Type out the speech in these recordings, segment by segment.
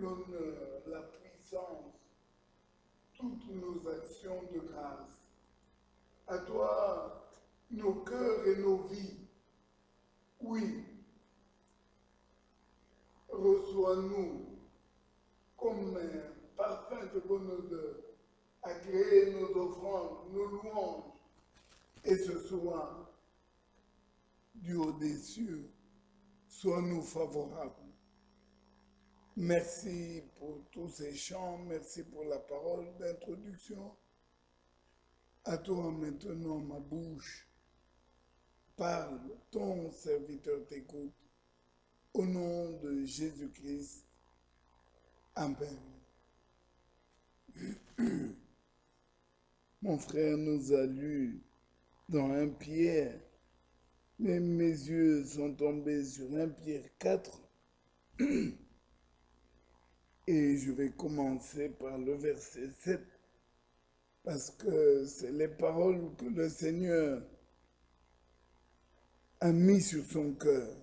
l'honneur, la puissance, toutes nos actions de grâce. À toi, nos cœurs et nos vies. Oui, reçois-nous comme un parfum de bonne odeur, agréez nos offrandes, nos louanges. Et ce soir, du haut des cieux, sois-nous favorables. Merci pour tous ces chants, merci pour la parole d'introduction. À toi maintenant ma bouche, parle, ton serviteur t'écoute. Au nom de Jésus-Christ, Amen. Mon frère nous a lu dans 1 Pierre, mais mes yeux sont tombés sur 1 Pierre 4, et je vais commencer par le verset 7, parce que c'est les paroles que le Seigneur a mis sur son cœur,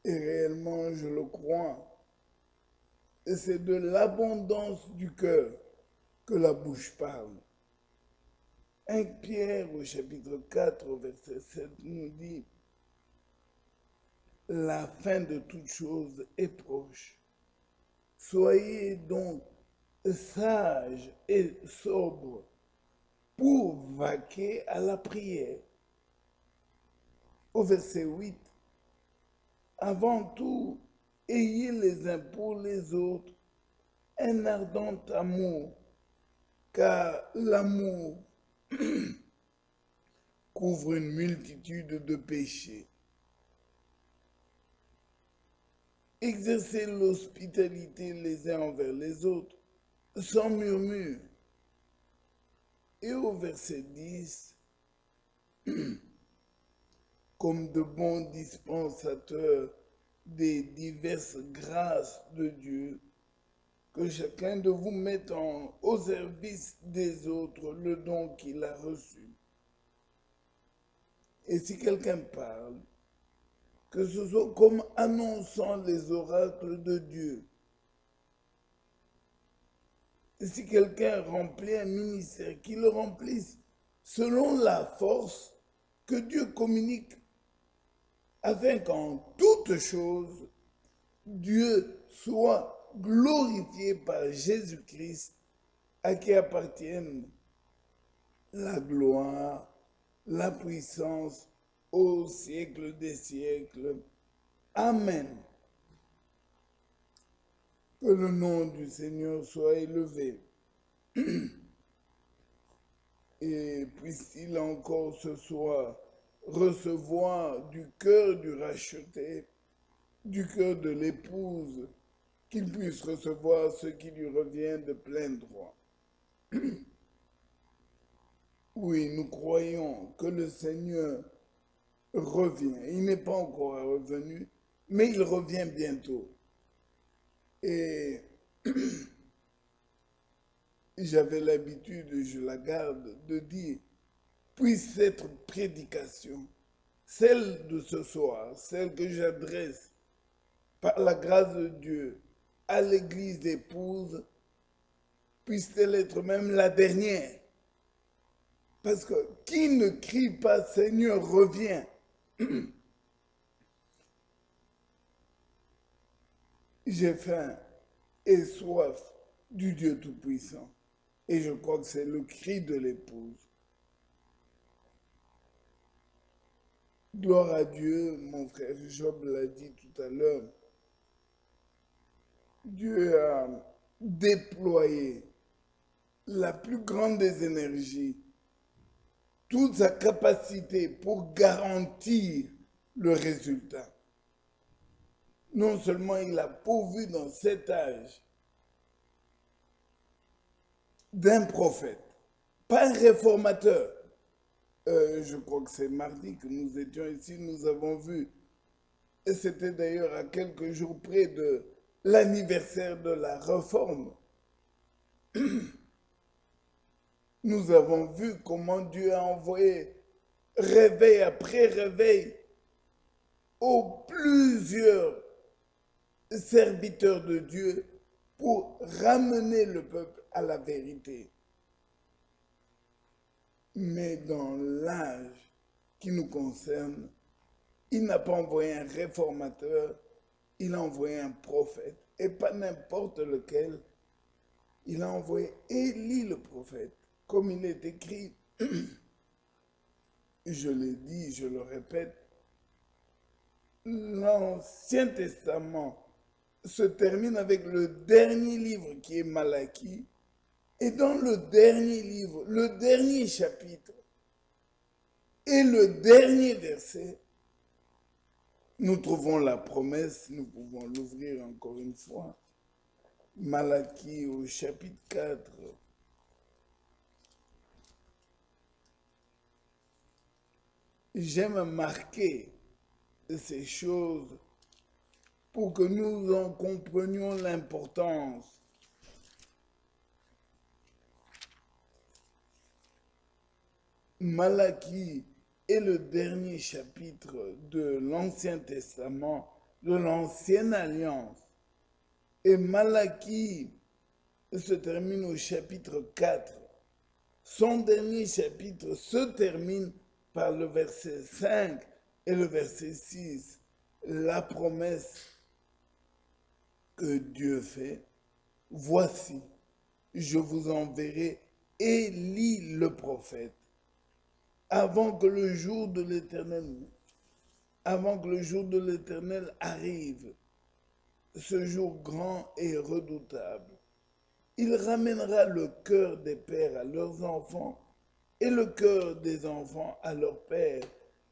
et réellement je le crois. Et c'est de l'abondance du cœur que la bouche parle. 1 Pierre au chapitre 4 au verset 7 nous dit « La fin de toute chose est proche. Soyez donc sages et sobres pour vaquer à la prière. » Au verset 8 « Avant tout, ayez les uns pour les autres un ardent amour, car l'amour couvre une multitude de péchés. Exercez l'hospitalité les uns envers les autres, sans murmure. » Et au verset 10, comme de bons dispensateurs des diverses grâces de Dieu, que chacun de vous mette au service des autres le don qu'il a reçu. Et si quelqu'un parle, que ce soit comme annonçant les oracles de Dieu. Et si quelqu'un remplit un ministère, qu'il le remplisse selon la force que Dieu communique, afin qu'en toutes choses, Dieu soit glorifié par Jésus-Christ, à qui appartiennent la gloire, la puissance au siècle des siècles. Amen. Que le nom du Seigneur soit élevé. Et puisse-t-il encore ce soir recevoir du cœur du racheté, du cœur de l'épouse, qu'il puisse recevoir ce qui lui revient de plein droit. Oui, nous croyons que le Seigneur revient. Il n'est pas encore revenu, mais il revient bientôt. Et j'avais l'habitude, je la garde, de dire, puisse cette prédication, celle de ce soir, celle que j'adresse par la grâce de Dieu à l'Église épouse, puisse-t-elle être même la dernière. Parce que qui ne crie pas « Seigneur, reviens » J'ai faim et soif du Dieu Tout-Puissant. Et je crois que c'est le cri de l'épouse. Gloire à Dieu, mon frère Job l'a dit tout à l'heure. Dieu a déployé la plus grande des énergies, toute sa capacité pour garantir le résultat. Non seulement il a pourvu dans cet âge d'un prophète, pas un réformateur. Je crois que c'est mardi que nous étions ici, nous avons vu, et c'était d'ailleurs à quelques jours près de l'anniversaire de la réforme. Nous avons vu comment Dieu a envoyé réveil après réveil aux plusieurs serviteurs de Dieu pour ramener le peuple à la vérité. Mais dans l'âge qui nous concerne, il n'a pas envoyé un réformateur, il a envoyé un prophète. Et pas n'importe lequel. Il a envoyé Élie le prophète. Comme il est écrit, je l'ai dit, je le répète, l'Ancien Testament se termine avec le dernier livre qui est Malachie. Et dans le dernier livre, le dernier chapitre et le dernier verset, nous trouvons la promesse, nous pouvons l'ouvrir encore une fois. Malachie au chapitre 4. J'aime marquer ces choses pour que nous en comprenions l'importance. Malachie est le dernier chapitre de l'Ancien Testament, de l'Ancienne Alliance. Et Malachie se termine au chapitre 4. Son dernier chapitre se termine par le verset 5 et le verset 6. La promesse que Dieu fait, voici, je vous enverrai Élie le prophète, avant que le jour de l'Éternel arrive, ce jour grand et redoutable. Il ramènera le cœur des pères à leurs enfants et le cœur des enfants à leurs pères,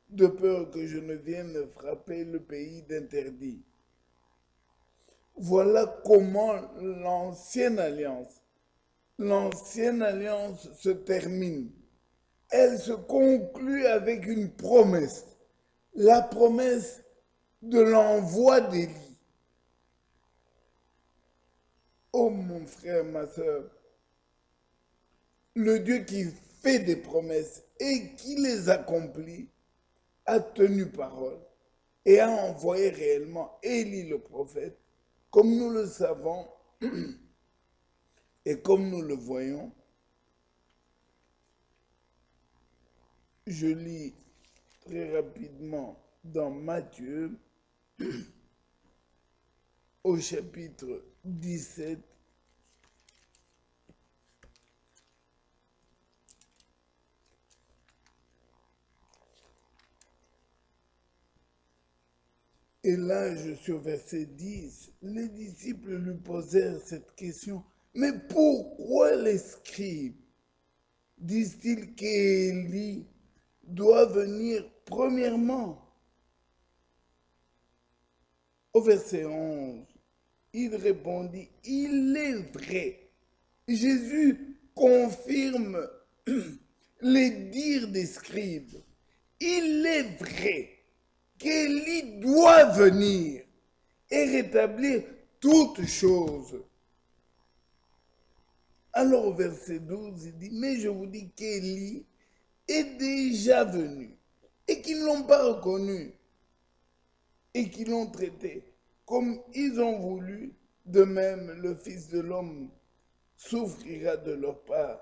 de peur que je ne vienne frapper le pays d'interdit. Voilà comment l'ancienne alliance se termine. Elle se conclut avec une promesse, la promesse de l'envoi d'Élie. Oh mon frère, ma soeur, le Dieu qui fait des promesses et qui les accomplit a tenu parole et a envoyé réellement Élie le prophète, comme nous le savons et comme nous le voyons. Je lis très rapidement dans Matthieu au chapitre 17. Et là, je suis au verset 10. Les disciples lui posèrent cette question. Mais pourquoi les scribes disent-ils qu'Élie doit venir premièrement? Au verset 11, il répondit, il est vrai. Jésus confirme les dires des scribes. Il est vrai qu'Élie doit venir et rétablir toutes choses. Alors au verset 12, il dit, mais je vous dis qu'Élie est déjà venu et qu'ils ne l'ont pas reconnu et qu'ils l'ont traité comme ils ont voulu. De même, le Fils de l'homme souffrira de leur part.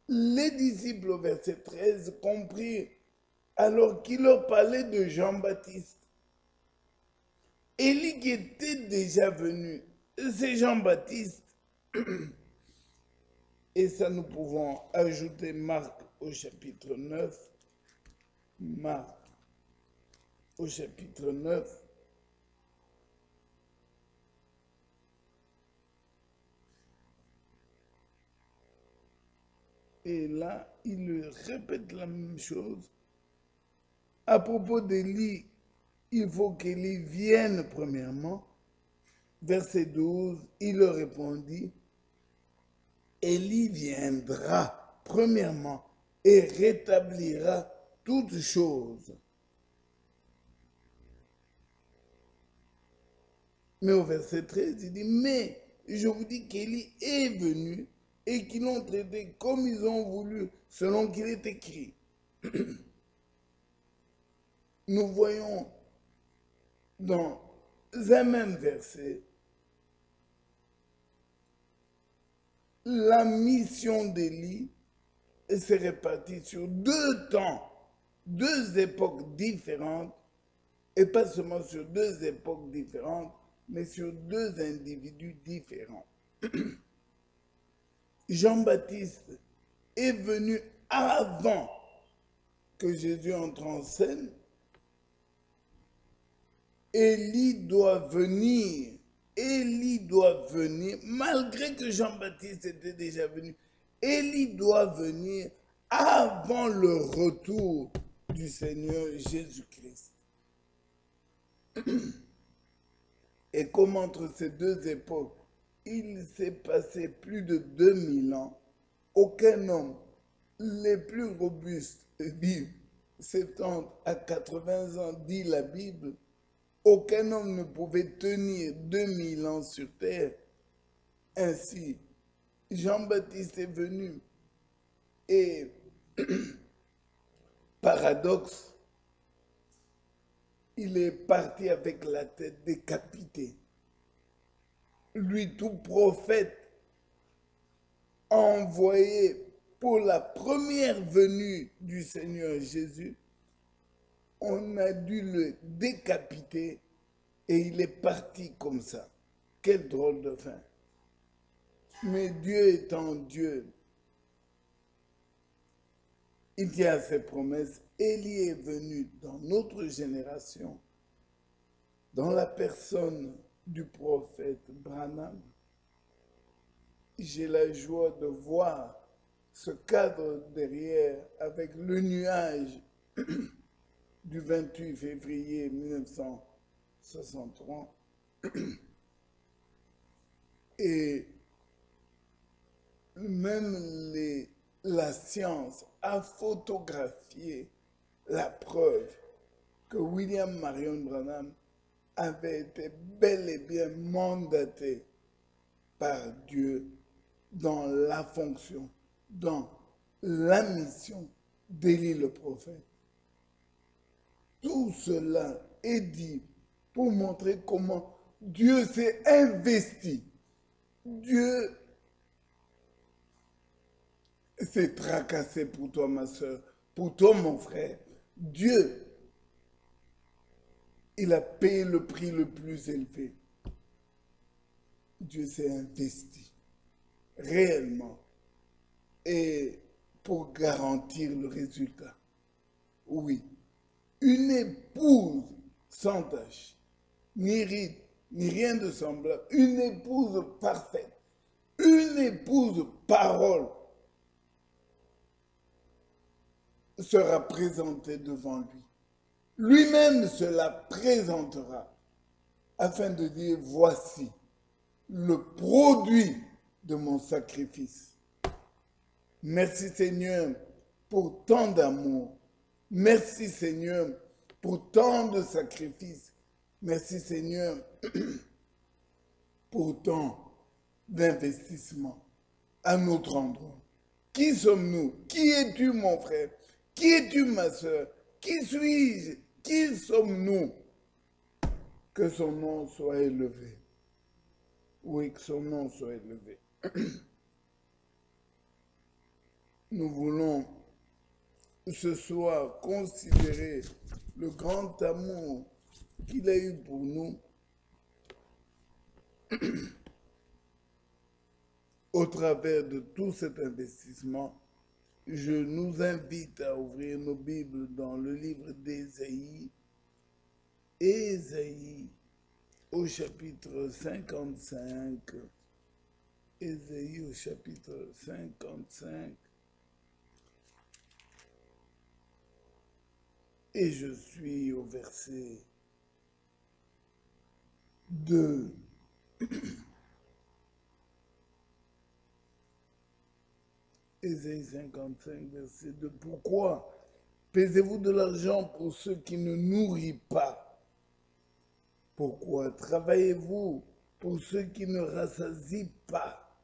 Les disciples au verset 13 comprirent alors qu'il leur parlait de Jean-Baptiste. Élie qui était déjà venu, c'est Jean-Baptiste. Et ça, nous pouvons ajouter Marc au chapitre 9. Marc au chapitre 9. Et là, il répète la même chose. À propos d'Élie, il faut qu'Élie vienne premièrement. Verset 12, il leur répondit, Élie viendra premièrement et rétablira toutes choses. Mais au verset 13, il dit, mais je vous dis qu'Élie est venu et qu'ils l'ont traité comme ils ont voulu, selon qu'il est écrit. Nous voyons dans un même verset la mission d'Élie s'est répartie sur 2 temps, 2 époques différentes, et pas seulement sur 2 époques différentes, mais sur 2 individus différents. Jean-Baptiste est venu avant que Jésus entre en scène. Élie doit venir, malgré que Jean-Baptiste était déjà venu. Élie doit venir avant le retour du Seigneur Jésus-Christ. Et comme entre ces 2 époques, il s'est passé plus de 2000 ans, aucun homme, les plus robustes, vivent 70 à 80 ans, dit la Bible. Aucun homme ne pouvait tenir 2000 ans sur terre. Ainsi, Jean-Baptiste est venu et, paradoxe, il est parti avec la tête décapitée. Lui, tout prophète, envoyé pour la première venue du Seigneur Jésus, on a dû le décapiter et il est parti comme ça. Quel drôle de fin. Mais Dieu étant Dieu, il tient à ses promesses. Élie est venu dans notre génération, dans la personne du prophète Branham. J'ai la joie de voir ce cadre derrière avec le nuage du 28 février 1963 et même la science a photographié la preuve que William Marion Branham avait été bel et bien mandaté par Dieu dans la fonction, dans la mission d'Élie le prophète. Tout cela est dit pour montrer comment Dieu s'est investi. Dieu s'est tracassé pour toi, ma soeur, pour toi, mon frère. Dieu, il a payé le prix le plus élevé. Dieu s'est investi réellement et pour garantir le résultat. Oui, une épouse sans tache, ni ride, ni rien de semblable, une épouse parfaite, une épouse parole sera présentée devant lui. Lui-même se la présentera afin de dire, voici le produit de mon sacrifice. Merci Seigneur pour tant d'amour. Merci Seigneur pour tant de sacrifices. Merci Seigneur pour tant d'investissements à notre endroit. Qui sommes-nous? Qui es-tu mon frère? Qui es-tu ma soeur? Qui suis-je? Qui sommes-nous? Que son nom soit élevé. Oui, que son nom soit élevé. Nous voulons ce soir considérer le grand amour qu'il a eu pour nous au travers de tout cet investissement. Je nous invite à ouvrir nos Bibles dans le livre d'Ésaïe, Ésaïe au chapitre 55, Ésaïe au chapitre 55, et je suis au verset 2. Ésaïe 55, verset 2. Pourquoi pesez-vous de l'argent pour ceux qui ne nourrissent pas? Pourquoi travaillez-vous pour ceux qui ne rassasient pas?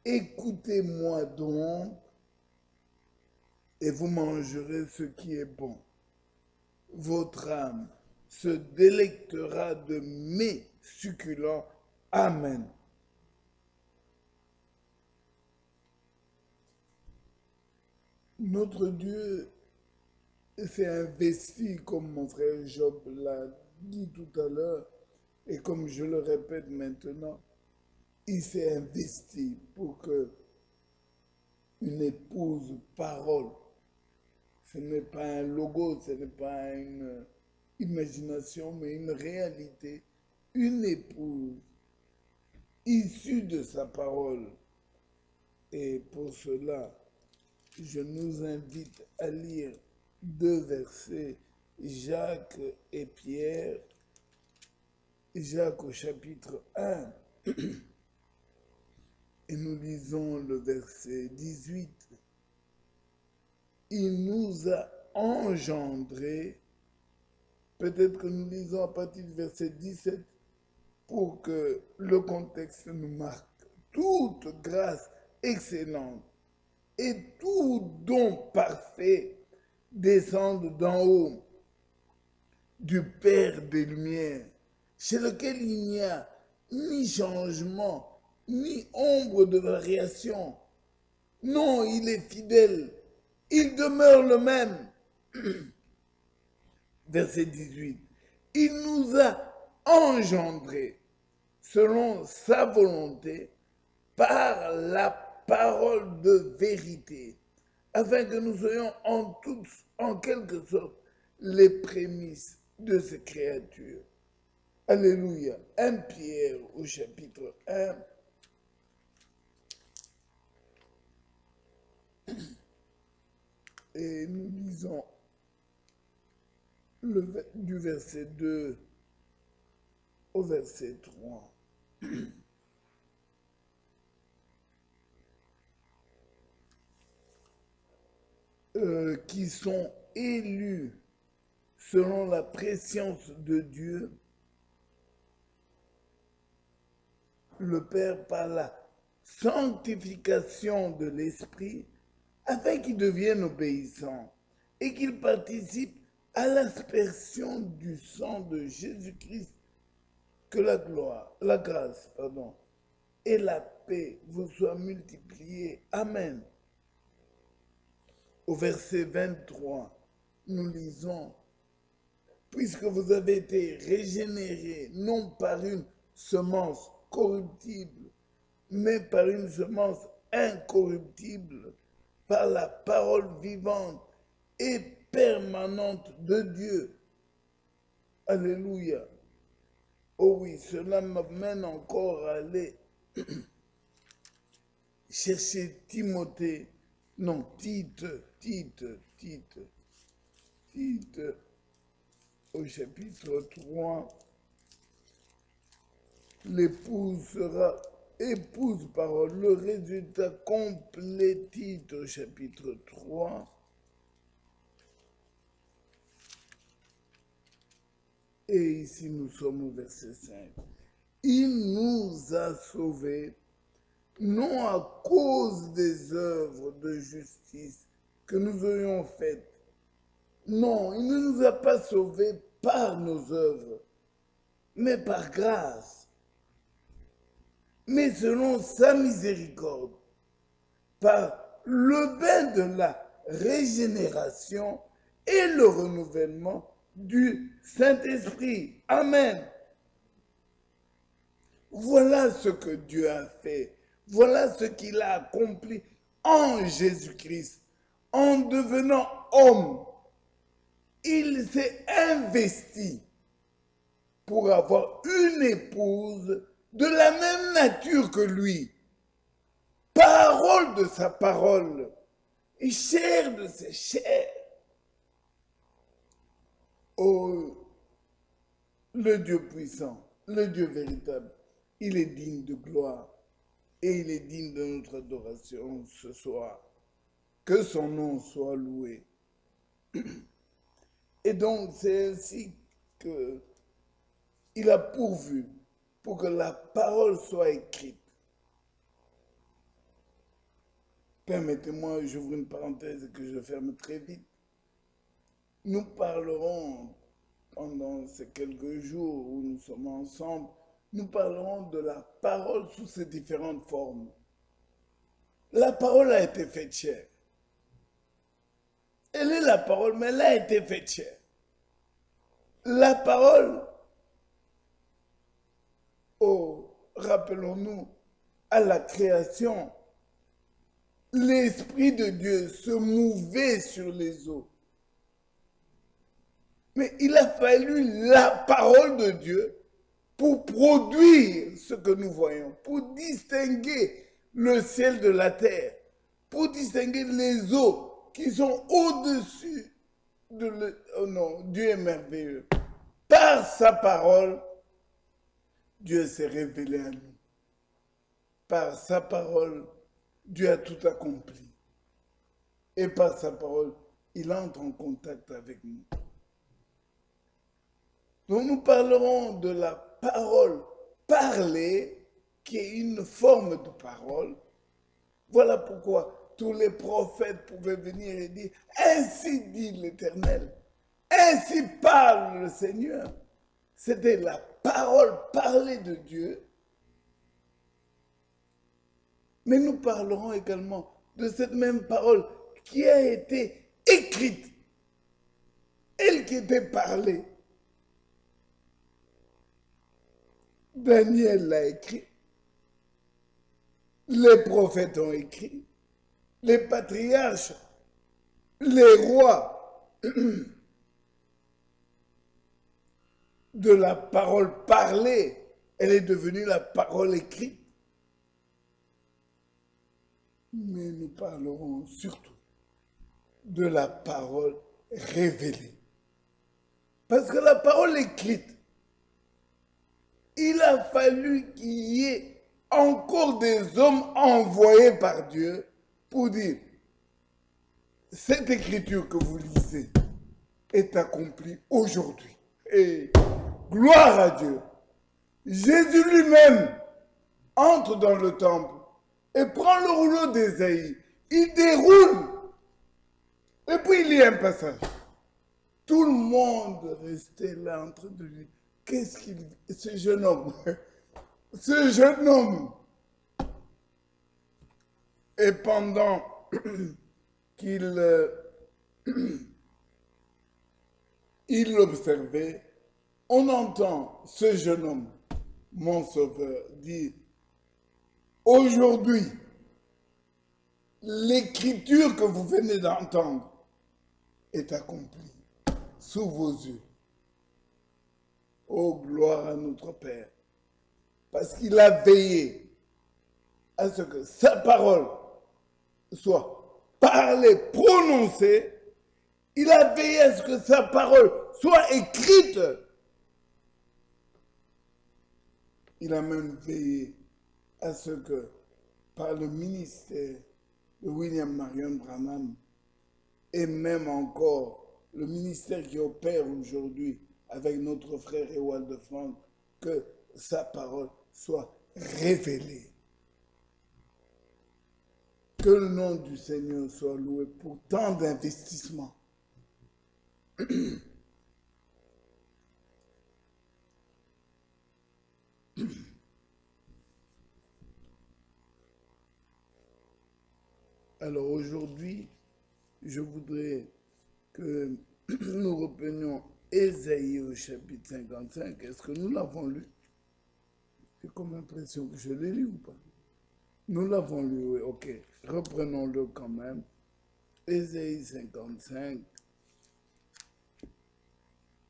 Écoutez-moi donc, et vous mangerez ce qui est bon. Votre âme se délectera de mes succulents. Amen. Notre Dieu s'est investi, comme mon frère Job l'a dit tout à l'heure, et comme je le répète maintenant, il s'est investi pour que une épouse parole. Ce n'est pas un logo, ce n'est pas une imagination, mais une réalité. Une épouse issue de sa parole. Et pour cela, je nous invite à lire deux versets, Jacques et Pierre. Jacques au chapitre 1, et nous lisons le verset 18. Il nous a engendrés, peut-être que nous lisons à partir du verset 17 pour que le contexte nous marque. Toute grâce excellente et tout don parfait descendent d'en haut, du Père des Lumières, chez lequel il n'y a ni changement, ni ombre de variation. Non, il est fidèle, il demeure le même. Verset 18. Il nous a engendrés selon sa volonté par la parole de vérité, afin que nous soyons en quelque sorte les prémices de ces créatures. Alléluia. 1 Pierre au chapitre 1. Et nous lisons du verset 2 au verset 3. Qui sont élus selon la préscience de Dieu, le Père, par la sanctification de l'Esprit, afin qu'ils deviennent obéissants et qu'ils participent à l'aspersion du sang de Jésus-Christ, que la grâce, et la paix vous soient multipliées. Amen. Au verset 23, nous lisons, puisque vous avez été régénérés, non par une semence corruptible, mais par une semence incorruptible, par la parole vivante et permanente de Dieu. Alléluia. Oh oui, cela m'amène encore à aller chercher Timothée, non, Tite, au chapitre 3. L'épouse sera épouse parole. Le résultat complet, Tite au chapitre 3. Et ici nous sommes au verset 5. Il nous a sauvés, non à cause des œuvres de justice que nous aurions faites. Non, il ne nous a pas sauvés par nos œuvres, mais par grâce. Mais selon sa miséricorde, par le bain de la régénération et le renouvellement du Saint-Esprit. Amen. Voilà ce que Dieu a fait. Voilà ce qu'il a accompli en Jésus-Christ. En devenant homme, il s'est investi pour avoir une épouse de la même nature que lui. Parole de sa parole et chair de ses chairs. Oh, le Dieu puissant, le Dieu véritable, il est digne de gloire et il est digne de notre adoration ce soir. Que son nom soit loué. Et donc, c'est ainsi qu'il a pourvu pour que la parole soit écrite. Permettez-moi, j'ouvre une parenthèse que je ferme très vite. Nous parlerons pendant ces quelques jours où nous sommes ensemble, nous parlerons de la parole sous ses différentes formes. La parole a été faite chair. elle est la parole, mais elle a été faite chair. La parole, oh, rappelons-nous, à la création, l'Esprit de Dieu se mouvait sur les eaux. Mais il a fallu la parole de Dieu pour produire ce que nous voyons, pour distinguer le ciel de la terre, pour distinguer les eaux qui sont au-dessus de... Oh non, Dieu est merveilleux. Par sa parole, Dieu s'est révélé à nous. Par sa parole, Dieu a tout accompli. Et par sa parole, il entre en contact avec nous. Donc nous parlerons de la parole parlée, qui est une forme de parole. Voilà pourquoi tous les prophètes pouvaient venir et dire « Ainsi dit l'Éternel, ainsi parle le Seigneur ». C'était la parole parlée de Dieu. Mais nous parlerons également de cette même parole qui a été écrite, elle qui était parlée. Daniel l'a écrit, les prophètes ont écrit, les patriarches, les rois de la parole parlée, elle est devenue la parole écrite. Mais nous parlerons surtout de la parole révélée. Parce que la parole écrite, il a fallu qu'il y ait encore des hommes envoyés par Dieu pour dire, cette écriture que vous lisez est accomplie aujourd'hui. Et gloire à Dieu. Jésus lui-même entre dans le temple et prend le rouleau d'Ésaïe. Il déroule. Et puis il y a un passage. Tout le monde restait là en train de lui. Qu'est-ce qu'il... Ce jeune homme. Ce jeune homme. Et pendant qu'il il l'observait, on entend ce jeune homme, mon sauveur, dire « Aujourd'hui, l'écriture que vous venez d'entendre est accomplie sous vos yeux. Oh, gloire à notre Père, parce qu'il a veillé à ce que sa parole soit parlée, prononcée. Il a veillé à ce que sa parole soit écrite. Il a même veillé à ce que, par le ministère de William Marion Branham, et même encore le ministère qui opère aujourd'hui avec notre frère Ewald de France, que sa parole soit révélée. Que le nom du Seigneur soit loué pour tant d'investissements. Alors aujourd'hui, je voudrais que nous reprenions Ésaïe au chapitre 55. Est-ce que nous l'avons lu? J'ai comme l'impression que je l'ai lu ou pas? Nous l'avons lu, oui, ok. Reprenons-le quand même. Ésaïe 55.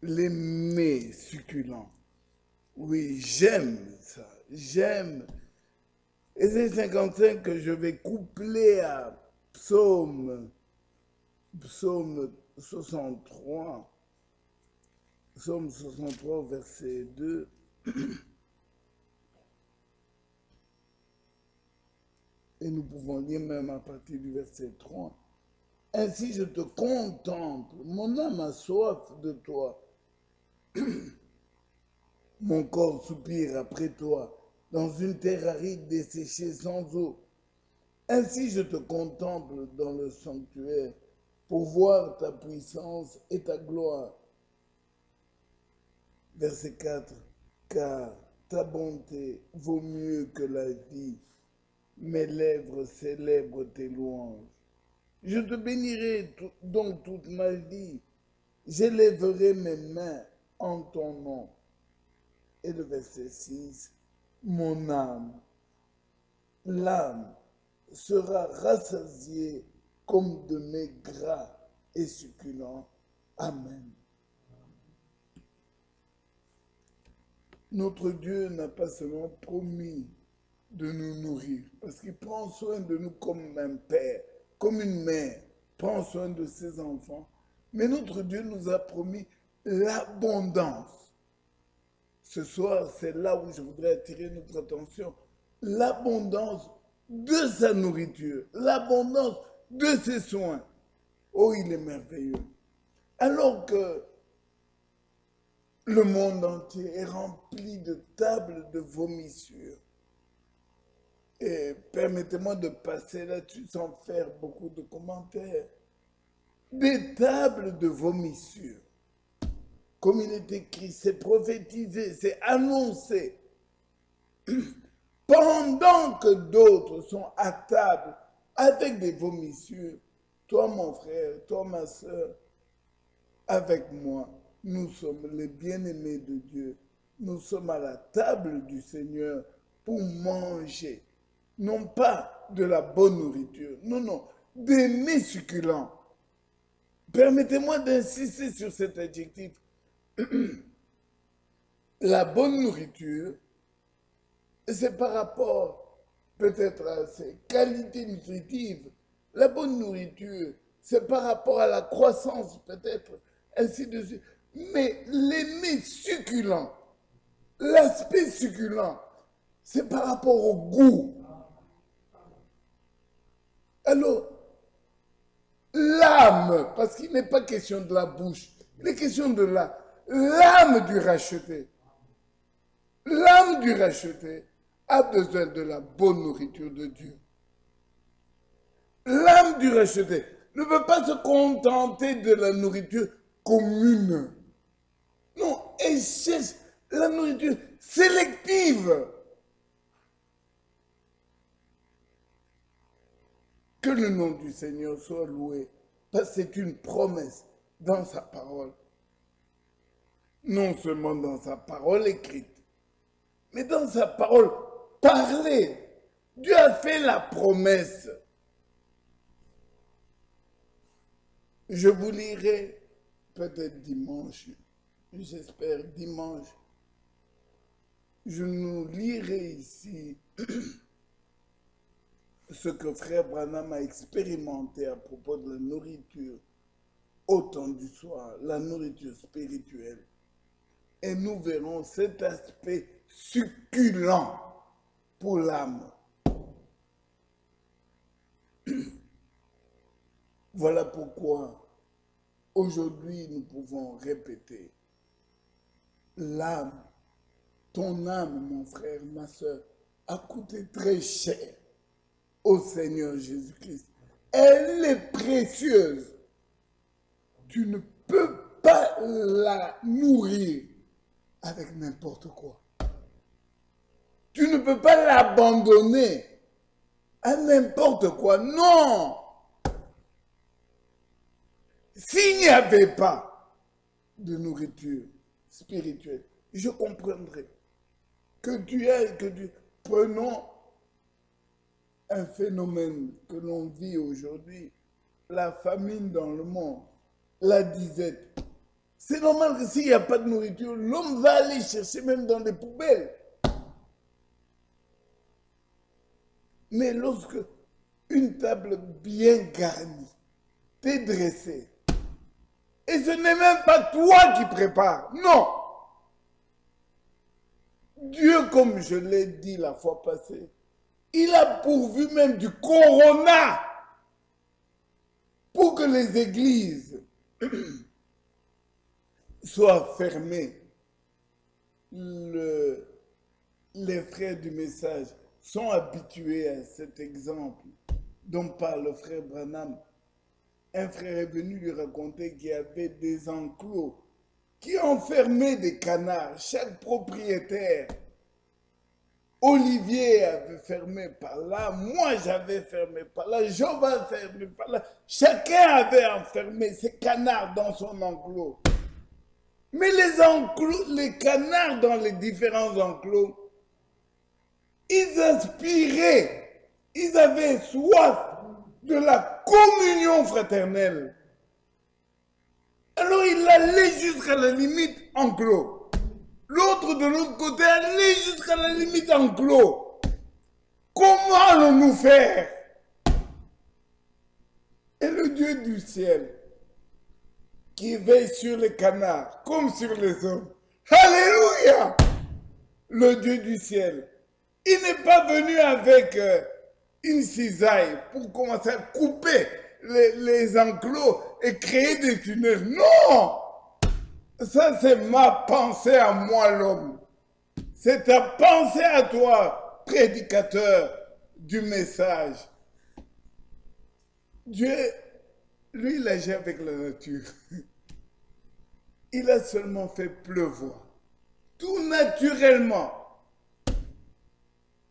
Les mets succulents. Oui, j'aime ça. J'aime. Ésaïe 55 que je vais coupler à Psaume 63. Psaume 63, verset 2. Et nous pouvons lire même à partir du verset 3. Ainsi je te contemple, mon âme a soif de toi. Mon corps soupire après toi, dans une terre aride desséchée sans eau. Ainsi je te contemple dans le sanctuaire, pour voir ta puissance et ta gloire. Verset 4. Car ta bonté vaut mieux que la vie. Mes lèvres célèbrent tes louanges. Je te bénirai donc toute ma vie. J'élèverai mes mains en ton nom. Et le verset 6, mon l'âme sera rassasiée comme de mets gras et succulents. Amen. Notre Dieu n'a pas seulement promis de nous nourrir, parce qu'il prend soin de nous comme un père, comme une mère prend soin de ses enfants, mais notre Dieu nous a promis l'abondance. Ce soir, c'est là où je voudrais attirer notre attention. L'abondance de sa nourriture, l'abondance de ses soins. Oh, il est merveilleux. Alors que le monde entier est rempli de tables de vomissures. Et permettez-moi de passer là-dessus sans faire beaucoup de commentaires. Des tables de vomissures. Comme il est écrit, c'est prophétisé, c'est annoncé. Pendant que d'autres sont à table avec des vomissures, toi mon frère, toi ma soeur, avec moi, nous sommes les bien-aimés de Dieu. Nous sommes à la table du Seigneur pour manger. Non pas de la bonne nourriture, non, des mets succulents. Permettez-moi d'insister sur cet adjectif. La bonne nourriture, c'est par rapport peut-être à ses qualités nutritives. La bonne nourriture, c'est par rapport à la croissance peut-être, ainsi de suite. Mais les mets succulents, l'aspect succulent, c'est par rapport au goût. Alors, l'âme, parce qu'il n'est pas question de la bouche, il est question de l'âme du racheté. L'âme du racheté a besoin de la bonne nourriture de Dieu. L'âme du racheté ne peut pas se contenter de la nourriture commune. Non, elle cherche la nourriture sélective. Que le nom du Seigneur soit loué, parce que c'est une promesse dans sa parole. Non seulement dans sa parole écrite, mais dans sa parole parlée. Dieu a fait la promesse. Je vous lirai peut-être dimanche, j'espère dimanche, je nous lirai ici ce que frère Branham a expérimenté à propos de la nourriture au temps du soir, la nourriture spirituelle. Et nous verrons cet aspect succulent pour l'âme. Voilà pourquoi aujourd'hui nous pouvons répéter l'âme, ton âme, mon frère, ma soeur, a coûté très cher au Seigneur Jésus-Christ. Elle est précieuse. Tu ne peux pas la nourrir avec n'importe quoi. Tu ne peux pas l'abandonner à n'importe quoi. Non! S'il n'y avait pas de nourriture spirituelle, je comprendrais que prenons un phénomène que l'on vit aujourd'hui, la famine dans le monde, la disette. C'est normal que s'il n'y a pas de nourriture, l'homme va aller chercher même dans les poubelles. Mais lorsque une table bien garnie t'est dressée, et ce n'est même pas toi qui prépares, non. Dieu, comme je l'ai dit la fois passée, il a pourvu même du corona pour que les églises soient fermées. Les frères du message sont habitués à cet exemple dont parle le frère Branham. Un frère est venu lui raconter qu'il y avait des enclos qui enfermaient des canards. Chaque propriétaire Olivier avait fermé par là, moi j'avais fermé par là, Job a fermé par là. Chacun avait enfermé ses canards dans son enclos. Mais les canards dans les différents enclos, ils aspiraient, ils avaient soif de la communion fraternelle. Alors il allait jusqu'à la limite enclos. L'autre de l'autre côté allait jusqu'à la limite enclos. Comment allons-nous faire? Et le Dieu du ciel, qui veille sur les canards comme sur les hommes, alléluia, le Dieu du ciel, il n'est pas venu avec une cisaille pour commencer à couper les enclos et créer des tunnels. Non! Ça, c'est ma pensée à moi, l'homme. C'est ta pensée à toi, prédicateur du message. Dieu, lui, il agit avec la nature. Il a seulement fait pleuvoir. Tout naturellement.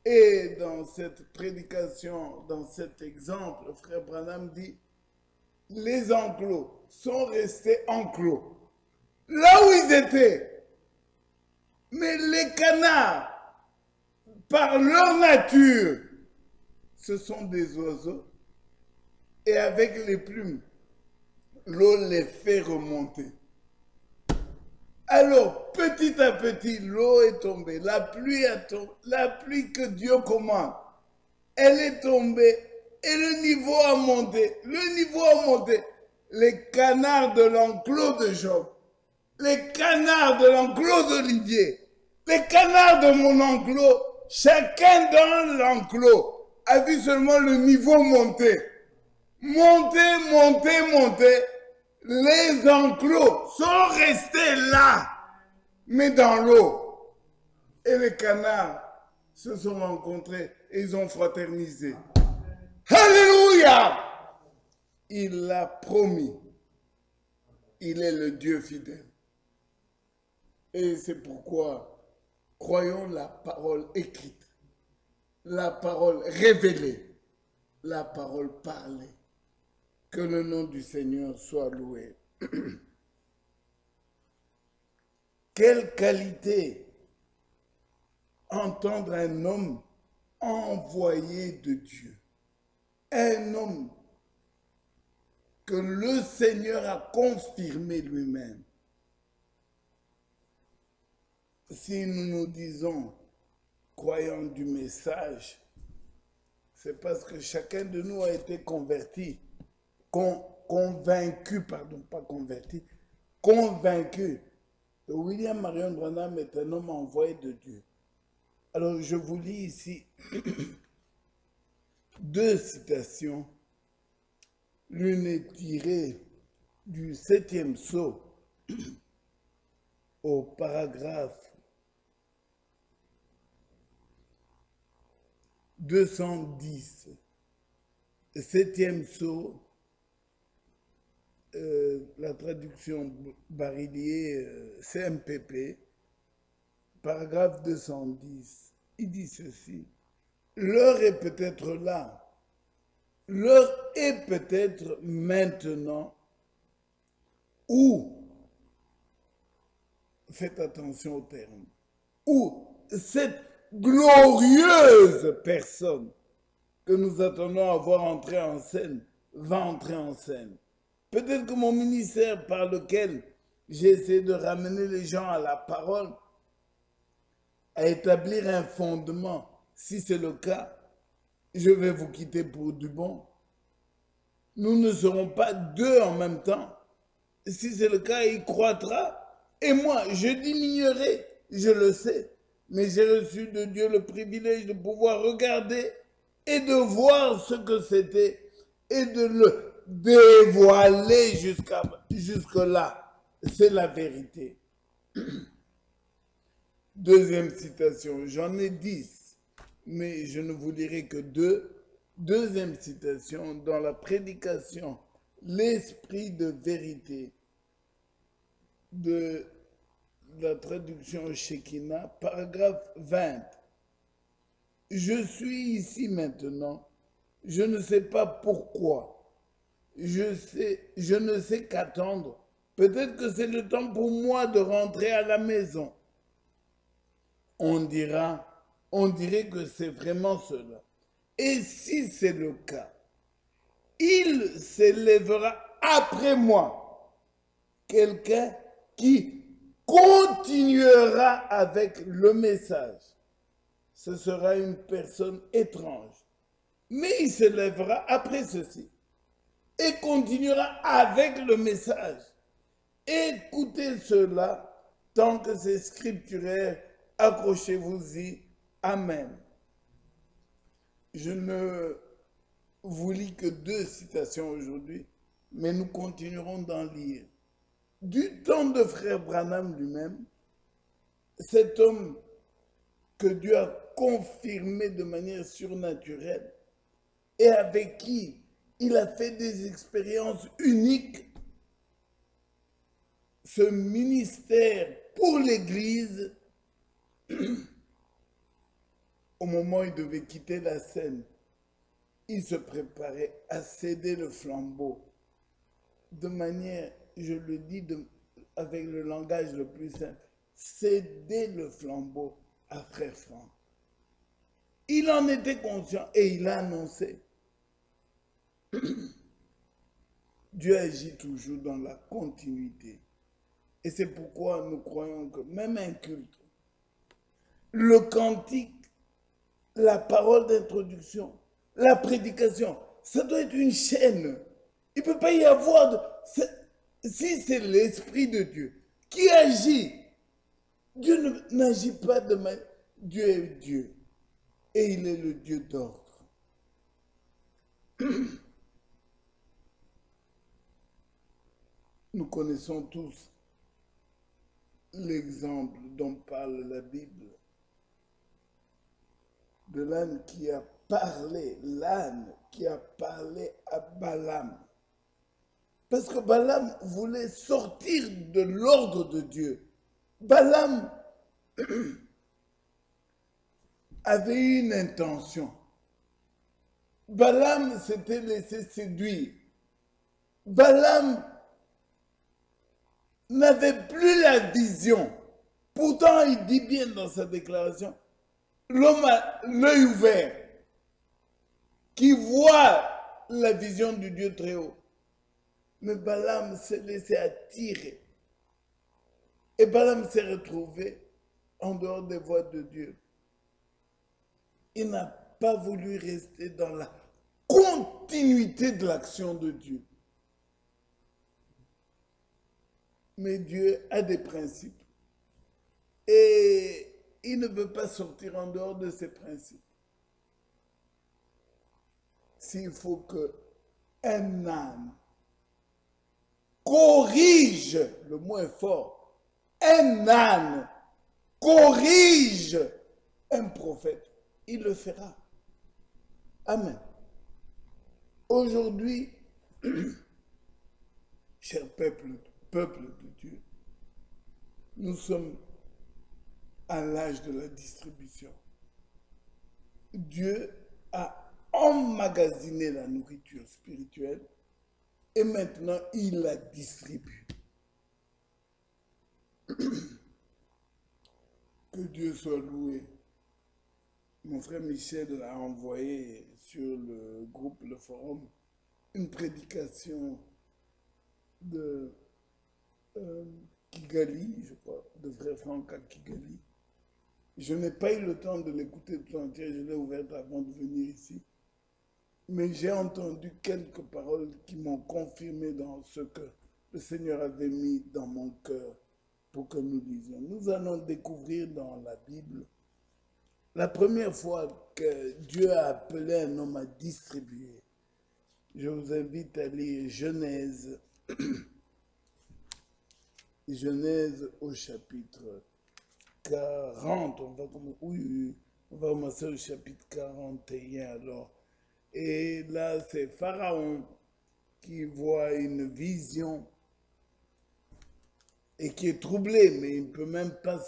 Et dans cette prédication, dans cet exemple, frère Branham dit, les enclos sont restés enclos. Là où ils étaient. Mais les canards, par leur nature, ce sont des oiseaux. Et avec les plumes, l'eau les fait remonter. Alors, petit à petit, l'eau est tombée. La pluie a tombé. La pluie que Dieu commande, elle est tombée. Et le niveau a monté. Le niveau a monté. Les canards de l'enclos de Job, les canards de l'enclos d'Olivier, les canards de mon enclos, chacun dans l'enclos a vu seulement le niveau monter. Monter, monter, monter. Les enclos sont restés là, mais dans l'eau. Et les canards se sont rencontrés et ils ont fraternisé. Alléluia! Il l'a promis. Il est le Dieu fidèle. Et c'est pourquoi croyons la parole écrite, la parole révélée, la parole parlée. Que le nom du Seigneur soit loué. Quelle qualité entendre un homme envoyé de Dieu. Un homme que le Seigneur a confirmé lui-même. Si nous nous disons croyants du message, c'est parce que chacun de nous a été converti. Convaincu, pardon, pas converti, convaincu. William Marion Branham est un homme envoyé de Dieu. Alors je vous lis ici deux citations. L'une est tirée du 7e psaume au paragraphe 210. 7e psaume, la traduction Barillier, CMPP, paragraphe 210. Il dit ceci. L'heure est peut-être là. L'heure est peut-être maintenant où, faites attention au terme, où cette glorieuse personne que nous attendons à voir entrer en scène va entrer en scène. Peut-être que mon ministère par lequel j'ai essayé de ramener les gens à la parole, à établir un fondement, si c'est le cas, je vais vous quitter pour du bon. Nous ne serons pas deux en même temps. Si c'est le cas, il croîtra. Et moi, je diminuerai, je le sais. Mais j'ai reçu de Dieu le privilège de pouvoir regarder et de voir ce que c'était et de le dévoiler jusque-là. C'est la vérité. Deuxième citation, j'en ai 10, mais je ne vous dirai que deux. Deuxième citation, dans la prédication, l'esprit de vérité de la traduction Shekinah, paragraphe 20. je suis ici maintenant, je ne sais pas pourquoi, je ne sais qu'attendre. Peut-être que c'est le temps pour moi de rentrer à la maison. On dirait que c'est vraiment cela. Et si c'est le cas, il s'élèvera après moi quelqu'un qui continuera avec le message. Ce sera une personne étrange. Mais il se lèvera après ceci et continuera avec le message. Écoutez cela tant que c'est scripturaire. Accrochez-vous-y. Amen. Je ne vous lis que 2 citations aujourd'hui, mais nous continuerons d'en lire. Du temps de frère Branham lui-même, cet homme que Dieu a confirmé de manière surnaturelle et avec qui il a fait des expériences uniques, ce ministère pour l'Église, au moment où il devait quitter la scène, il se préparait à céder le flambeau de manière, je le dis avec le langage le plus simple, céder le flambeau à Frère Franck. Il en était conscient et il a annoncé. Dieu agit toujours dans la continuité. Et c'est pourquoi nous croyons que même un culte, le cantique, la parole d'introduction, la prédication, ça doit être une chaîne. Il ne peut pas y avoir si c'est l'Esprit de Dieu qui agit, Dieu n'agit pas de manière. Dieu est Dieu. Et il est le Dieu d'ordre. Nous connaissons tous l'exemple dont parle la Bible de l'âne qui a parlé à Balaam. Parce que Balaam voulait sortir de l'ordre de Dieu. Balaam avait une intention. Balaam s'était laissé séduire. Balaam n'avait plus la vision. Pourtant, il dit bien dans sa déclaration, l'homme a l'œil ouvert, qui voit la vision du Dieu très haut. Mais Balaam s'est laissé attirer. Et Balaam s'est retrouvé en dehors des voies de Dieu. Il n'a pas voulu rester dans la continuité de l'action de Dieu. Mais Dieu a des principes. Et il ne veut pas sortir en dehors de ces principes. S'il faut qu'un âne corrige, le mot est fort, un âne corrige un prophète, il le fera. Amen. Aujourd'hui, cher peuple de Dieu, nous sommes à l'âge de la distribution. Dieu a emmagasiné la nourriture spirituelle et maintenant il la distribue. Que Dieu soit loué. Mon frère Michel a envoyé sur le groupe, le forum, une prédication de Kigali, je crois, de frère Franck à Kigali. Je n'ai pas eu le temps de l'écouter tout entier, je l'ai ouverte avant de venir ici. Mais j'ai entendu quelques paroles qui m'ont confirmé dans ce que le Seigneur avait mis dans mon cœur pour que nous lisions. Nous allons découvrir dans la Bible la première fois que Dieu a appelé un homme à distribuer. Je vous invite à lire Genèse, Genèse au chapitre 40. On va commencer au chapitre 41 alors. Et là, c'est Pharaon qui voit une vision et qui est troublé, mais il ne peut même pas,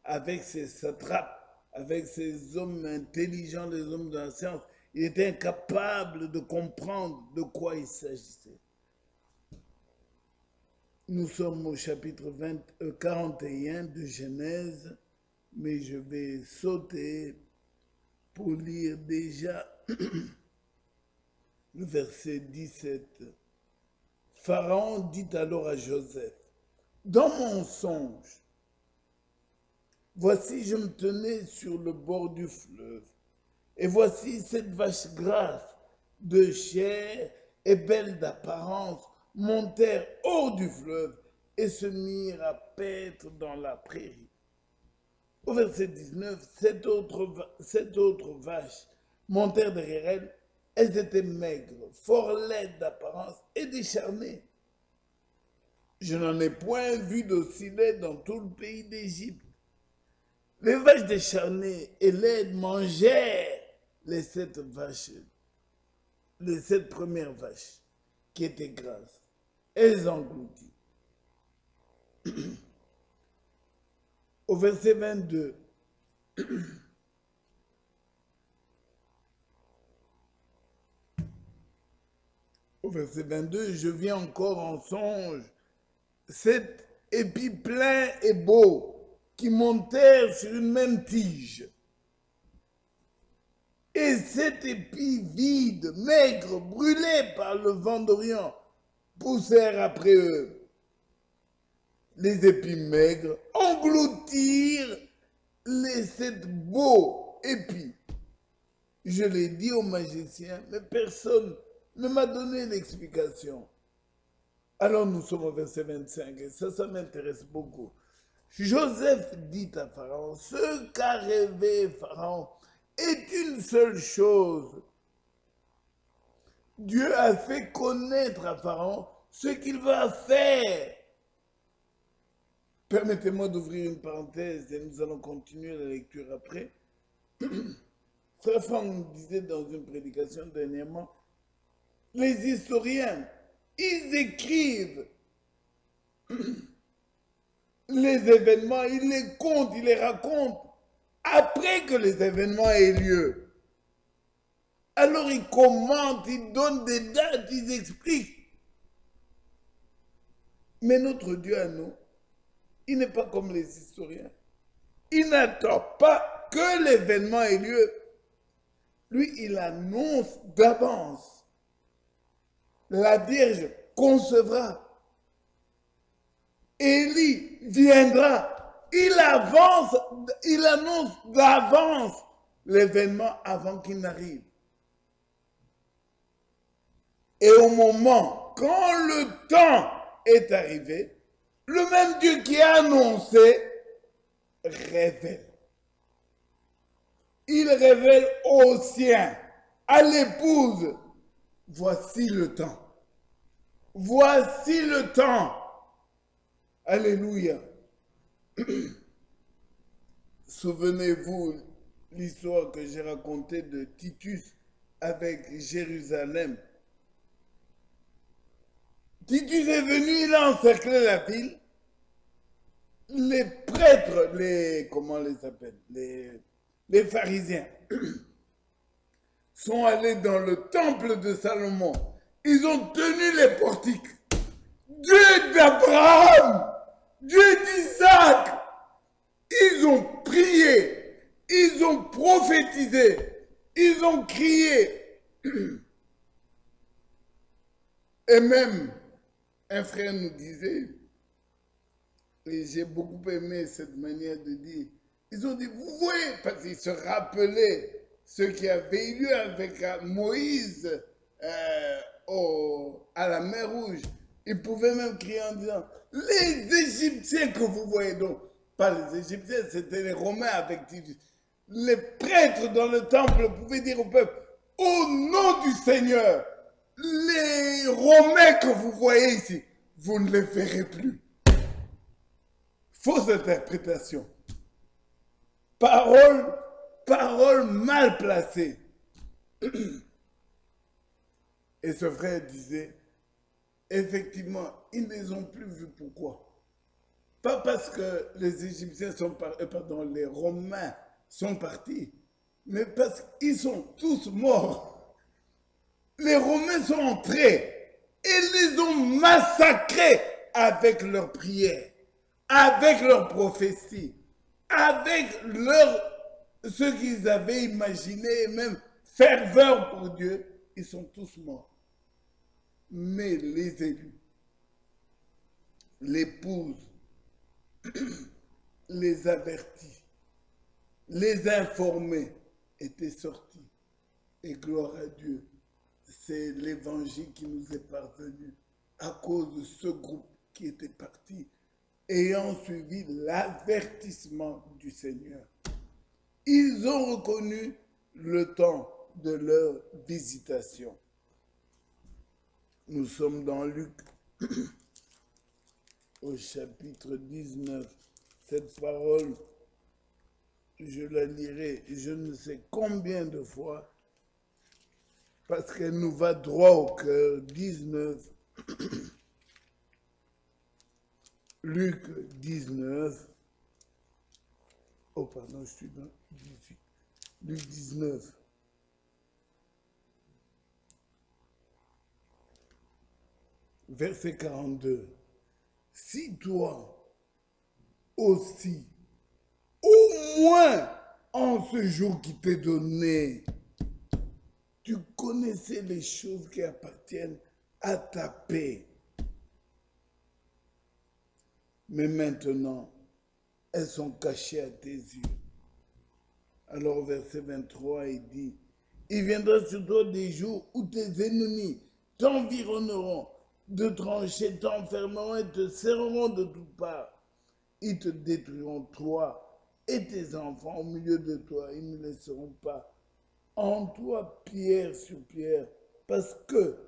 avec ses satrapes, avec ces hommes intelligents, les hommes de la science, il était incapable de comprendre de quoi il s'agissait. Nous sommes au chapitre 41 de Genèse, mais je vais sauter pour lire déjà le verset 17. Pharaon dit alors à Joseph, dans mon songe, voici je me tenais sur le bord du fleuve, et voici cette vache grasse de chair et belle d'apparence montèrent hors du fleuve et se mirent à paître dans la prairie. Au verset 19, cette autre vache montèrent derrière elles. Elles étaient maigres, fort laides d'apparence et décharnées. Je n'en ai point vu d'aussi laides dans tout le pays d'Égypte. Les vaches décharnées et laides mangèrent les 7 premières vaches qui étaient grasses. Elles engloutirent. Au verset 22, au verset 22, je vis encore en songe 7 épis pleins et beaux qui montèrent sur une même tige. Et 7 épis vides, maigres, brûlés par le vent d'Orient, poussèrent après eux. Les épis maigres engloutirent les 7 beaux épis. Je l'ai dit au magicien, mais personne ne m'a donné l'explication. Alors nous sommes au verset 25, et ça m'intéresse beaucoup. Joseph dit à Pharaon, ce qu'a rêvé Pharaon est une seule chose. Dieu a fait connaître à Pharaon ce qu'il va faire. Permettez-moi d'ouvrir une parenthèse et nous allons continuer la lecture après. Frère Franck nous disait dans une prédication dernièrement, les historiens, ils écrivent les événements, ils les comptent, ils les racontent après que les événements aient lieu. Alors ils commentent, ils donnent des dates, ils expliquent. Mais notre Dieu à nous, il n'est pas comme les historiens. Il n'attend pas que l'événement ait lieu. Lui, il annonce d'avance. La Vierge concevra. Élie viendra. Il annonce d'avance l'événement avant qu'il n'arrive. Et au moment, quand le temps est arrivé, le même Dieu qui a annoncé révèle. Il révèle aux siens, à l'épouse, voici le temps. Voici le temps. Alléluia. Souvenez-vous l'histoire que j'ai racontée de Titus avec Jérusalem. Titus est venu, il a encerclé la ville. Les prêtres, comment on les appelle, les pharisiens, sont allés dans le temple de Salomon. Ils ont tenu les portiques. Dieu d'Abraham, Dieu d'Isaac, ils ont prié, ils ont prophétisé, ils ont crié. Et même, un frère nous disait, et j'ai beaucoup aimé cette manière de dire, ils ont dit, vous voyez, parce qu'ils se rappelaient ce qui avait eu lieu avec Moïse à la mer Rouge. Ils pouvaient même crier en disant, les Égyptiens que vous voyez, donc, pas les Égyptiens, c'était les Romains avec Titus. Les prêtres dans le temple pouvaient dire au peuple, au nom du Seigneur, les Romains que vous voyez ici, vous ne les verrez plus. Fausse interprétation. Parole mal placée. Et ce frère disait, effectivement, ils ne les ont plus vus. Pourquoi? Pas parce que les Égyptiens sont, les Romains sont partis. Mais parce qu'ils sont tous morts. Les Romains sont entrés et les ont massacrés avec leurs prières, avec leurs prophéties, avec ce qu'ils avaient imaginé, et même ferveur pour Dieu. Ils sont tous morts. Mais les élus, l'épouse, les avertis, les informés étaient sortis. Et gloire à Dieu, c'est l'évangile qui nous est parvenu à cause de ce groupe qui était parti, ayant suivi l'avertissement du Seigneur. Ils ont reconnu le temps de leur visitation. Nous sommes dans Luc au chapitre 19. Cette parole, je la lirai je ne sais combien de fois parce qu'elle nous va droit au cœur. 19, Luc 19, oh pardon, je suis dans 18, Luc 19, verset 42. Si toi aussi, au moins en ce jour qui t'est donné, tu connaissais les choses qui appartiennent à ta paix. Mais maintenant, elles sont cachées à tes yeux. Alors, verset 23, il dit, il viendra sur toi des jours où tes ennemis t'environneront, de tranchées t'enfermeront et te serreront de toutes parts. Ils te détruiront, toi et tes enfants au milieu de toi. Ils ne laisseront pas en toi pierre sur pierre, parce que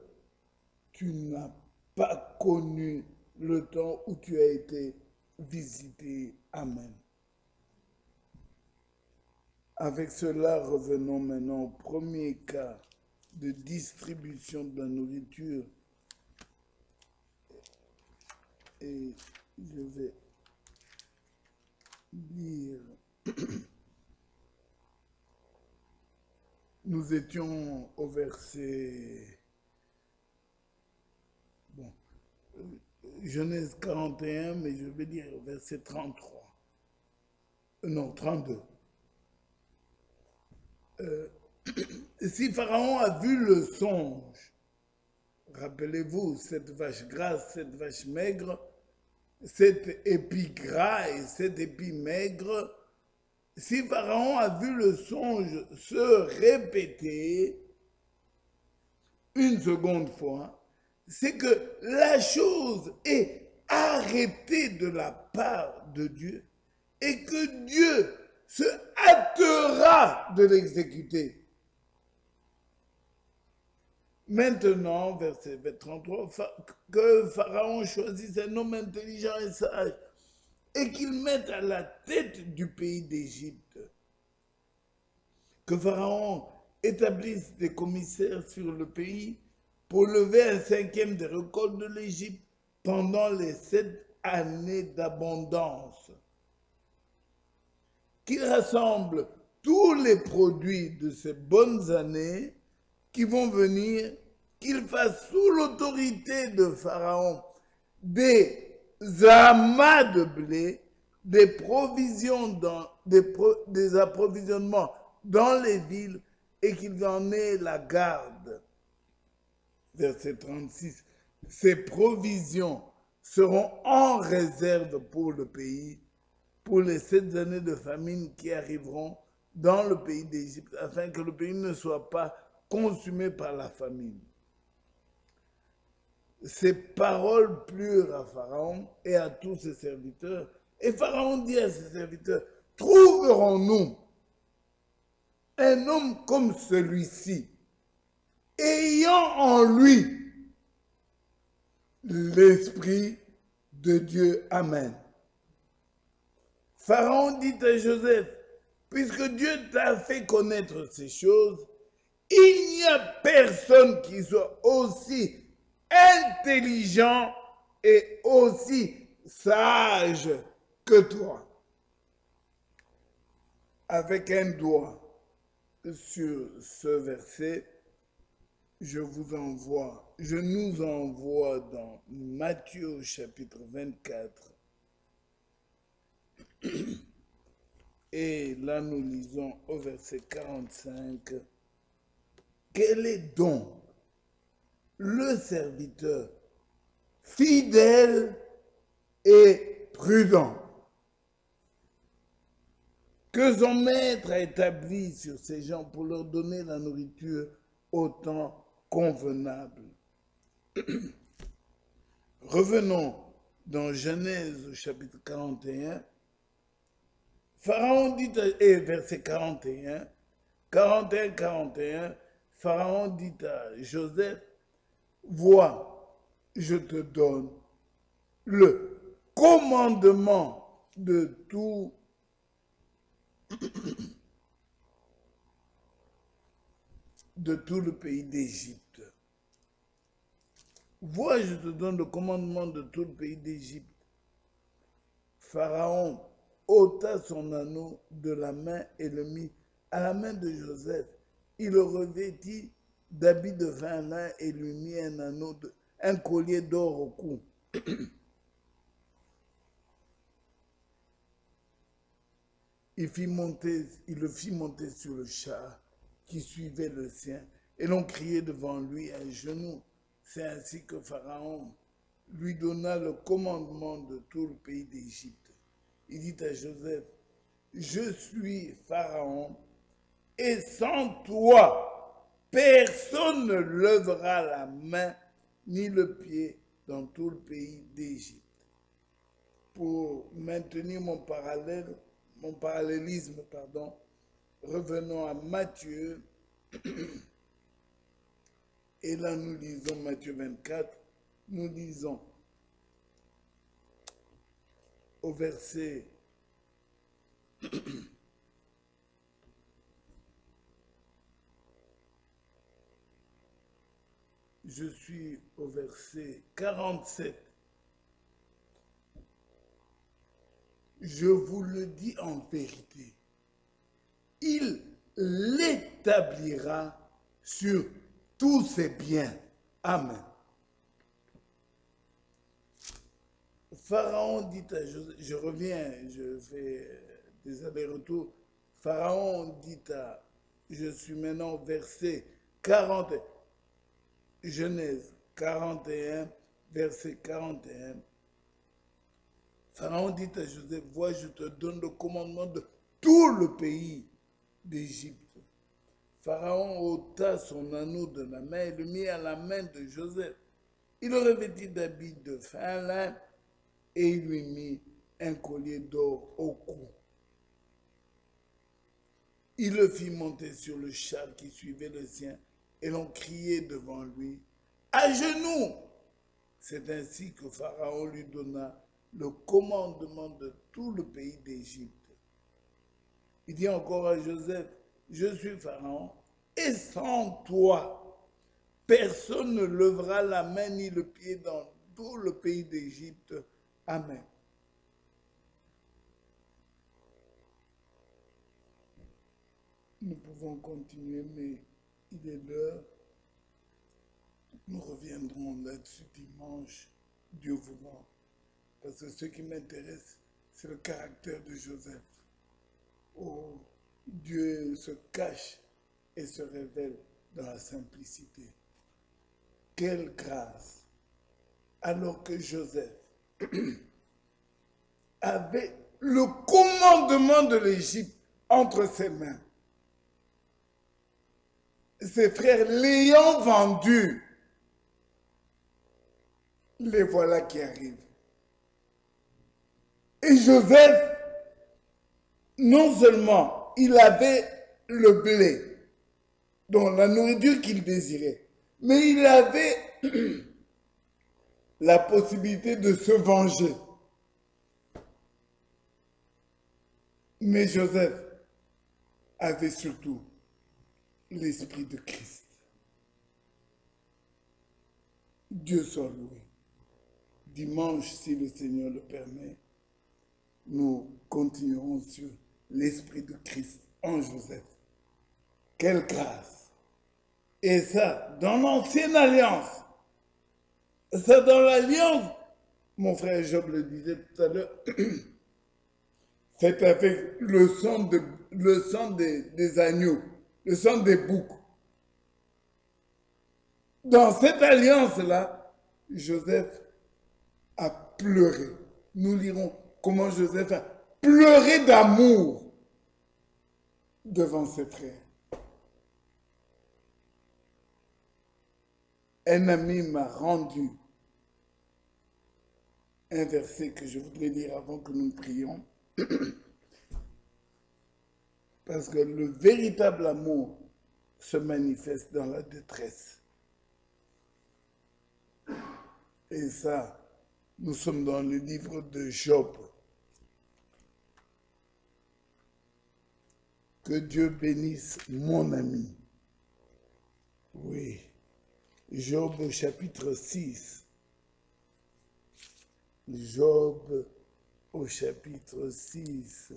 tu n'as pas connu le temps où tu as été visité. Amen. Avec cela, revenons maintenant au premier cas de distribution de la nourriture. Et je vais lire. Nous étions au verset... Bon, Genèse 41, mais je vais dire verset 33. Non, 32. Si Pharaon a vu le songe, rappelez-vous, cette vache grasse, cette vache maigre, cet épi gras et cet épi maigre, si Pharaon a vu le songe se répéter une seconde fois, c'est que la chose est arrêtée de la part de Dieu et que Dieu se hâtera de l'exécuter. Maintenant, verset 33, que Pharaon choisisse un homme intelligent et sage et qu'il mette à la tête du pays d'Égypte. Que Pharaon établisse des commissaires sur le pays pour lever un cinquième des récoltes de l'Égypte pendant les 7 années d'abondance. Qu'il rassemble tous les produits de ces bonnes années qui vont venir, qu'il fasse sous l'autorité de Pharaon des amas de blé, des provisions des approvisionnements dans les villes et qu'ils en aient la garde. Verset 36. Ces provisions seront en réserve pour le pays, pour les 7 années de famine qui arriveront dans le pays d'Égypte, afin que le pays ne soit pas consumé par la famine. Ces paroles plurent à Pharaon et à tous ses serviteurs. Et Pharaon dit à ses serviteurs, trouverons-nous un homme comme celui-ci, ayant en lui l'Esprit de Dieu. Amen. Pharaon dit à Joseph, puisque Dieu t'a fait connaître ces choses, il n'y a personne qui soit aussi intelligent et aussi sage que toi. avec un doigt sur ce verset, je nous envoie dans Matthieu chapitre 24. Et là, nous lisons au verset 45. Quel est donc le serviteur fidèle et prudent que son maître a établi sur ces gens pour leur donner la nourriture au temps convenable. Revenons dans Genèse au chapitre 41. Pharaon dit, et verset 41, 41, Pharaon dit à Joseph, vois, je te donne le commandement de tout le pays d'Égypte. Vois, je te donne le commandement de tout le pays d'Égypte. Pharaon ôta son anneau de la main et le mit à la main de Joseph. Il le revêtit d'habits de fin lin et lui mit un collier d'or au cou. Il le fit monter sur le char qui suivait le sien, et l'on criait devant lui à genoux. C'est ainsi que Pharaon lui donna le commandement de tout le pays d'Égypte. Il dit à Joseph, je suis Pharaon, et sans toi, personne ne lèvera la main ni le pied dans tout le pays d'Égypte. Pour maintenir mon parallélisme, revenons à Matthieu. Et là, nous lisons Matthieu 24. Nous lisons au verset je suis au verset 47. Je vous le dis en vérité, il l'établira sur tous ses biens. Amen. Pharaon dit à Joseph, je reviens, je fais des allers-retours. Pharaon dit à, je suis maintenant au verset 40, Genèse 41, verset 41. Pharaon dit à Joseph, vois, je te donne le commandement de tout le pays d'Égypte. Pharaon ôta son anneau de la main et le mit à la main de Joseph. Il le revêtit d'habits de fin lin et il lui mit un collier d'or au cou. Il le fit monter sur le char qui suivait le sien et l'on criait devant lui, à genoux. C'est ainsi que Pharaon lui donna le commandement de tout le pays d'Égypte. Il dit encore à Joseph, je suis Pharaon, et sans toi, personne ne lèvera la main ni le pied dans tout le pays d'Égypte. Amen. Nous pouvons continuer, mais il est l'heure. Nous reviendrons là-dessus dimanche, Dieu voulant. Parce que ce qui m'intéresse, c'est le caractère de Joseph. Oh, Dieu se cache et se révèle dans la simplicité. Quelle grâce! Alors que Joseph avait le commandement de l'Égypte entre ses mains. Ses frères l'ayant vendu, les voilà qui arrivent. Et Joseph, non seulement il avait le blé, donc la nourriture qu'il désirait, mais il avait la possibilité de se venger. Mais Joseph avait surtout l'esprit de Christ. Dieu soit loué. Dimanche, si le Seigneur le permet, nous continuerons sur l'Esprit de Christ en Joseph. Quelle grâce! Et ça, dans l'Ancienne Alliance, ça dans l'Alliance, mon frère Job le disait tout à l'heure, c'est avec le sang des agneaux, le sang des boucs. Dans cette alliance-là, Joseph a pleuré. Nous lirons comment Joseph a pleuré d'amour devant ses frères. Un ami m'a rendu un verset que je voudrais lire avant que nous prions. Parce que le véritable amour se manifeste dans la détresse. Et ça, nous sommes dans le livre de Job. Que Dieu bénisse mon ami. Oui. Job au chapitre 6. Job au chapitre 6.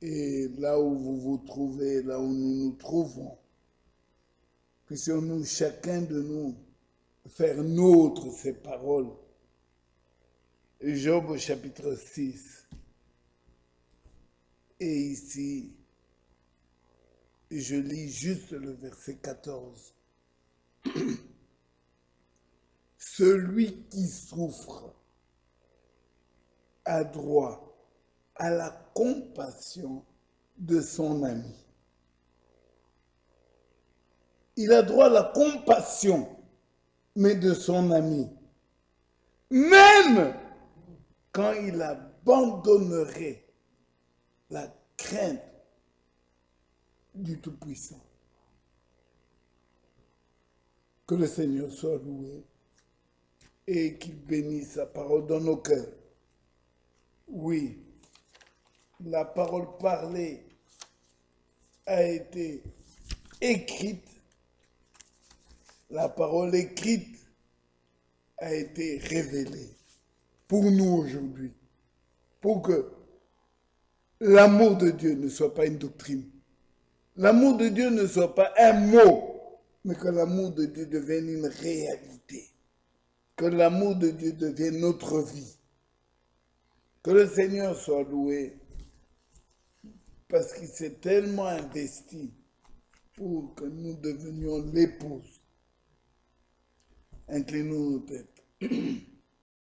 Et là où vous vous trouvez, là où nous nous trouvons, puissions-nous, chacun de nous, faire nôtre ces paroles. Job au chapitre 6. Et ici, je lis juste le verset 14. Celui qui souffre a droit à la compassion de son ami. Il a droit à la compassion, mais de son ami. Même quand il abandonnerait la crainte du Tout-Puissant. Que le Seigneur soit loué et qu'il bénisse sa parole dans nos cœurs. Oui, la parole parlée a été écrite, la parole écrite a été révélée pour nous aujourd'hui, pour que l'amour de Dieu ne soit pas une doctrine, l'amour de Dieu ne soit pas un mot, mais que l'amour de Dieu devienne une réalité, que l'amour de Dieu devienne notre vie. Que le Seigneur soit loué parce qu'il s'est tellement investi pour que nous devenions l'épouse. Inclinons nos têtes.